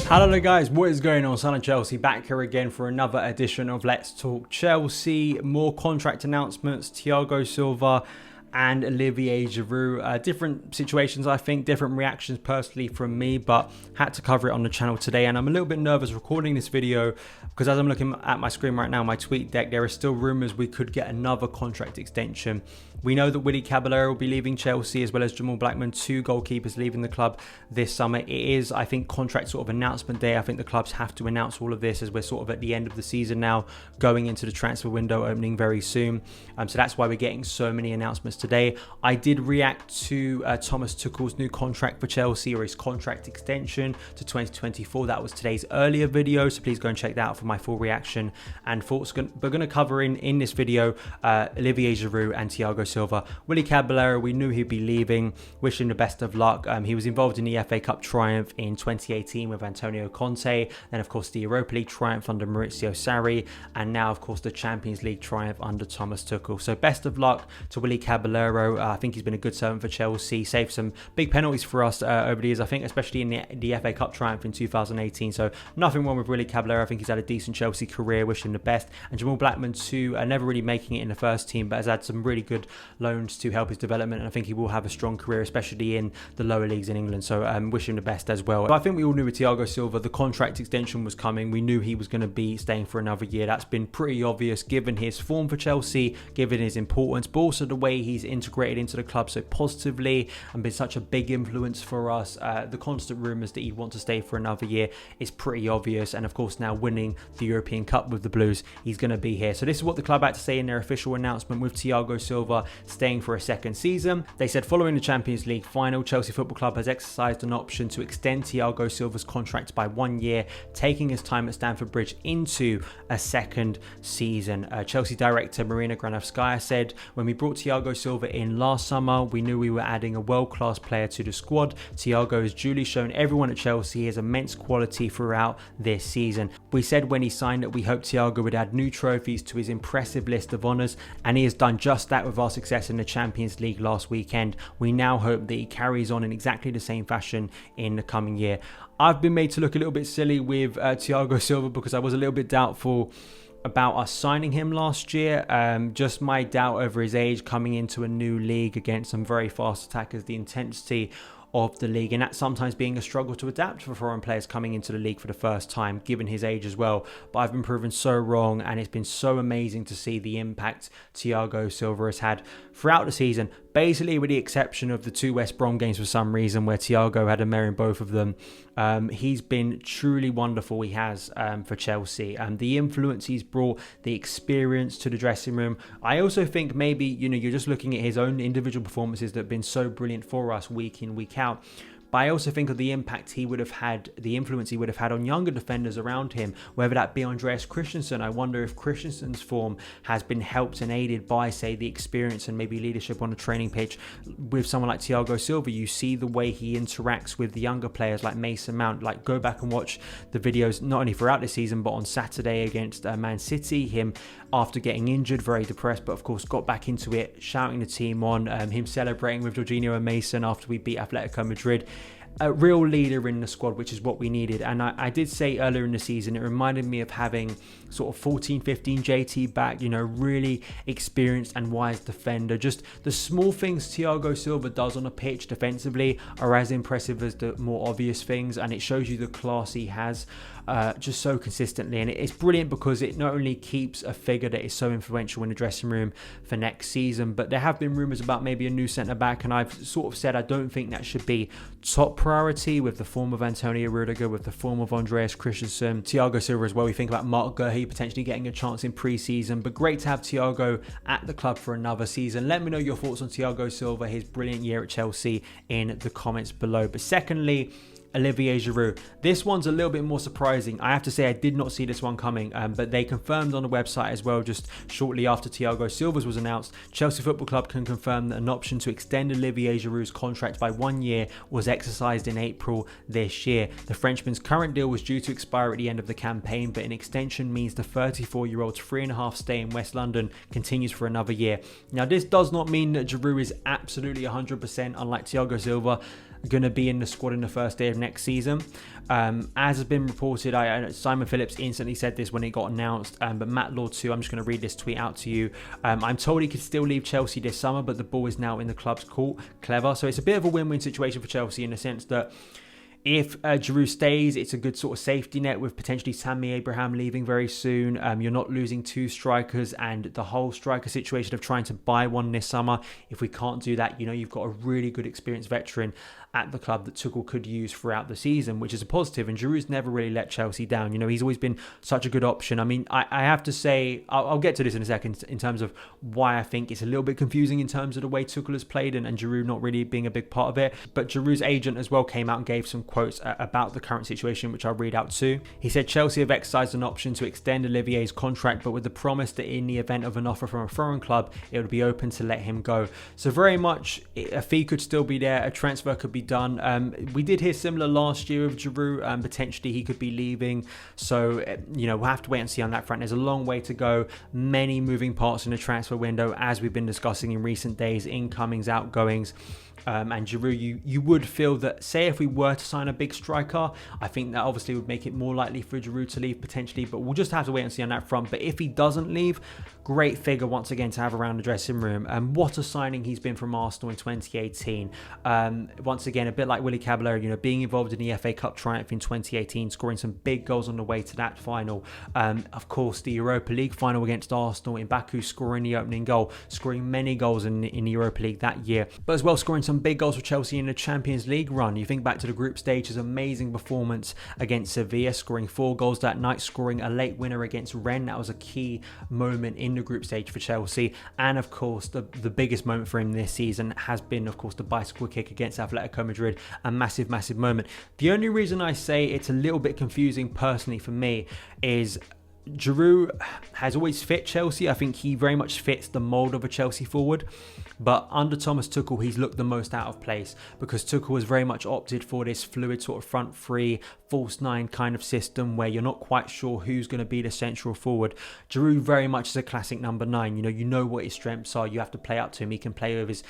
Hello there guys, what is going on? SonOfChelsea back here again for another edition of Let's Talk Chelsea. More contract announcements, Thiago Silva and Olivier Giroud. Different situations, I think, different reactions personally from me, but had to cover it on the channel today. And I'm a little bit nervous recording this video because as I'm looking at my screen right now, my tweet deck, there are still rumours we could get another contract extension. We know that Willy Caballero will be leaving Chelsea, as well as Jamal Blackman, two goalkeepers leaving the club this summer. It is, I think, contract sort of announcement day. I think the clubs have to announce all of this as we're sort of at the end of the season now, going into the transfer window opening very soon. So that's why we're getting so many announcements today. I did react to Thomas Tuchel's new contract for Chelsea, or his contract extension to 2024. That was today's earlier video, so please go and check that out for my full reaction and thoughts. We're going to cover in this video Olivier Giroud and Thiago Silva. Willy Caballero, we knew he'd be leaving. Wish him the best of luck. He was involved in the FA Cup triumph in 2018 with Antonio Conte, then of course the Europa League triumph under Maurizio Sarri, and now of course the Champions League triumph under Thomas Tuchel. So best of luck to Willy Caballero. I think he's been a good servant for Chelsea, saved some big penalties for us over the years, I think, especially in the FA Cup triumph in 2018. So nothing wrong with Willy Caballero. I think he's had a decent Chelsea career. Wish him the best. And Jamal Blackman too, never really making it in the first team, but has had some really good loans to help his development, and I think he will have a strong career, especially in the lower leagues in England. So wish him the best as well. But I think we all knew with Thiago Silva the contract extension was coming. We knew he was going to be staying for another year. That's been pretty obvious given his form for Chelsea, given his importance, but also the way he's integrated into the club so positively and been such a big influence for us. The constant rumours that he'd want to stay for another year is pretty obvious, and of course now winning the European Cup with the Blues, he's going to be here. So this is what the club had to say in their official announcement with Thiago Silva staying for a second season. They said, following the Champions League final, Chelsea Football Club has exercised an option to extend Thiago Silva's contract by 1 year, taking his time at Stamford Bridge into a second season. Chelsea director Marina Granovskaya said, when we brought Thiago Silva in last summer, we knew we were adding a world-class player to the squad. Thiago has duly shown everyone at Chelsea his immense quality throughout this season. We said when he signed that we hoped Thiago would add new trophies to his impressive list of honours, and he has done just that with our success in the Champions League last weekend. We now hope that he carries on in exactly the same fashion in the coming year. I've been made to look a little bit silly with Thiago Silva because I was a little bit doubtful about us signing him last year. Just my doubt over his age coming into a new league against some very fast attackers, the intensity of the league, and that sometimes being a struggle to adapt for foreign players coming into the league for the first time, given his age as well. But I've been proven so wrong, and it's been so amazing to see the impact Thiago Silva has had throughout the season, basically with the exception of the two West Brom games for some reason where Thiago had a mare in both of them. He's been truly wonderful, he has, for Chelsea. The influence he's brought, the experience to the dressing room. I also think maybe, you're just looking at his own individual performances that have been so brilliant for us week in, week out. But I also think of the impact he would have had, the influence he would have had on younger defenders around him, whether that be Andreas Christensen. I wonder if Christensen's form has been helped and aided by, say, the experience and maybe leadership on the training pitch with someone like Thiago Silva. You see the way he interacts with the younger players like Mason Mount. Like, go back and watch the videos, not only throughout this season, but on Saturday against Man City. Him, after getting injured, very depressed, but of course got back into it, shouting the team on, him celebrating with Jorginho and Mason after we beat Atletico Madrid. A real leader in the squad, which is what we needed. And I did say earlier in the season, it reminded me of having sort of 14-15 JT back, really experienced and wise defender. Just the small things Thiago Silva does on a pitch defensively are as impressive as the more obvious things, and it shows you the class he has just so consistently. And it's brilliant because it not only keeps a figure that is so influential in the dressing room for next season, but there have been rumours about maybe a new centre-back, and I've sort of said I don't think that should be top priority with the form of Antonio Rudiger, with the form of Andreas Christensen, Thiago Silva as well. We think about Mark Guehi potentially getting a chance in pre-season, but great to have Thiago at the club for another season. Let me know your thoughts on Thiago Silva, his brilliant year at Chelsea, in the comments below. But secondly, Olivier Giroud. This one's a little bit more surprising. I have to say I did not see this one coming, but they confirmed on the website as well just shortly after Thiago Silva's was announced. Chelsea Football Club can confirm that an option to extend Olivier Giroud's contract by 1 year was exercised in April this year. The Frenchman's current deal was due to expire at the end of the campaign, but an extension means the 34-year-old's 3.5 stay in West London continues for another year. Now, this does not mean that Giroud is absolutely 100%, unlike Thiago Silva, going to be in the squad in the first day of next season. As has been reported, Simon Phillips instantly said this when it got announced, but Matt Law too, I'm just going to read this tweet out to you. I'm told he could still leave Chelsea this summer, but the ball is now in the club's court. Clever. So it's a bit of a win-win situation for Chelsea in the sense that if Giroud stays, it's a good sort of safety net with potentially Tammy Abraham leaving very soon. You're not losing 2 strikers, and the whole striker situation of trying to buy one this summer. If we can't do that, you've got a really good experienced veteran at the club that Tuchel could use throughout the season, which is a positive. And Giroud's never really let Chelsea down. He's always been such a good option. I mean, I have to say, I'll get to this in a second in terms of why I think it's a little bit confusing in terms of the way Tuchel has played and Giroud not really being a big part of it. But Giroud's agent as well came out and gave some quotes about the current situation, which I'll read out too. He said Chelsea have exercised an option to extend Olivier's contract, but with the promise that in the event of an offer from a foreign club, it would be open to let him go. So very much a fee could still be there, a transfer could be done. We did hear similar last year of Giroud, potentially he could be leaving. So, we'll have to wait and see on that front. There's a long way to go, many moving parts in the transfer window, as we've been discussing in recent days, incomings, outgoings. And Giroud, you would feel that, say if we were to sign a big striker, I think that obviously would make it more likely for Giroud to leave potentially, but we'll just have to wait and see on that front. But if he doesn't leave, great figure once again to have around the dressing room. And what a signing he's been from Arsenal in 2018. Once again, a bit like Willy Caballero, being involved in the FA Cup triumph in 2018, scoring some big goals on the way to that final. Of course, the Europa League final against Arsenal in Baku, scoring the opening goal, scoring many goals in the Europa League that year, but as well scoring some big goals for Chelsea in the Champions League run. You think back to the group stage, his amazing performance against Sevilla, scoring 4 goals that night, scoring a late winner against Rennes. That was a key moment in the group stage for Chelsea. And of course, the biggest moment for him this season has been, of course, the bicycle kick against Atletico Madrid. A massive, massive moment. The only reason I say it's a little bit confusing personally for me is Giroud has always fit Chelsea. I think he very much fits the mould of a Chelsea forward. But under Thomas Tuchel, he's looked the most out of place because Tuchel has very much opted for this fluid sort of front three, false nine kind of system where you're not quite sure who's going to be the central forward. Giroud very much is a classic number 9. You know what his strengths are. You have to play up to him. He can play with his,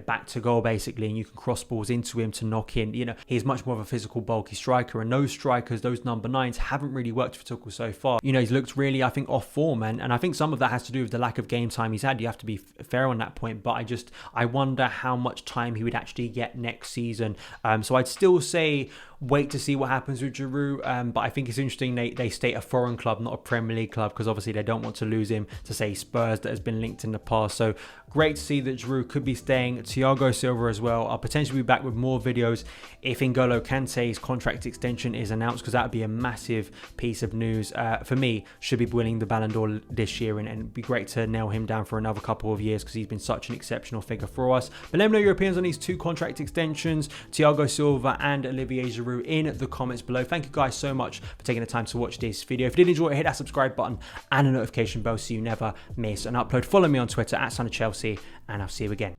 back to goal basically, and you can cross balls into him to knock in. He's much more of a physical, bulky striker, and those strikers, those number 9s, haven't really worked for Tuchel so far. He's looked really, I think, off form, and I think some of that has to do with the lack of game time he's had. You have to be fair on that point, but I wonder how much time he would actually get next season. So I'd still say wait to see what happens with Giroud, but I think it's interesting they state a foreign club, not a Premier League club, because obviously they don't want to lose him to, say, Spurs, that has been linked in the past. So great to see that Giroud could be staying. Thiago Silva as well. I'll potentially be back with more videos if N'Golo Kante's contract extension is announced, because that would be a massive piece of news. For me, should be winning the Ballon d'Or this year, and it'd be great to nail him down for another couple of years because he's been such an exceptional figure for us. But let me know your opinions on these 2 contract extensions, Thiago Silva and Olivier Giroud, in the comments below. Thank you guys so much for taking the time to watch this video. If you did enjoy it, hit that subscribe button and a notification bell so you never miss an upload. Follow me on Twitter @SonOfChelsea, and I'll see you again.